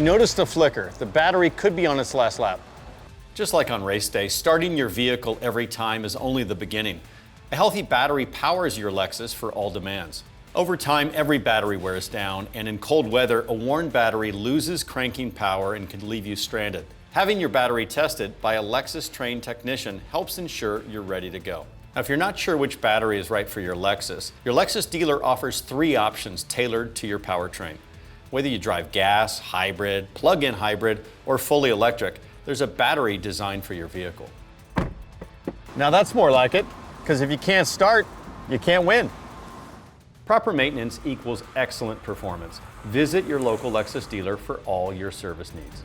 I noticed a flicker. The battery could be on its last lap. Just like on race day, starting your vehicle every time is only the beginning. A healthy battery powers your Lexus for all demands. Over time, every battery wears down, and in cold weather, a worn battery loses cranking power and can leave you stranded. Having your battery tested by a Lexus-trained technician helps ensure you're ready to go. Now, if you're not sure which battery is right for your Lexus dealer offers 3 options tailored to your powertrain. Whether you drive gas, hybrid, plug-in hybrid, or fully electric, there's a battery designed for your vehicle. Now that's more like it, because if you can't start, you can't win. Proper maintenance equals excellent performance. Visit your local Lexus dealer for all your service needs.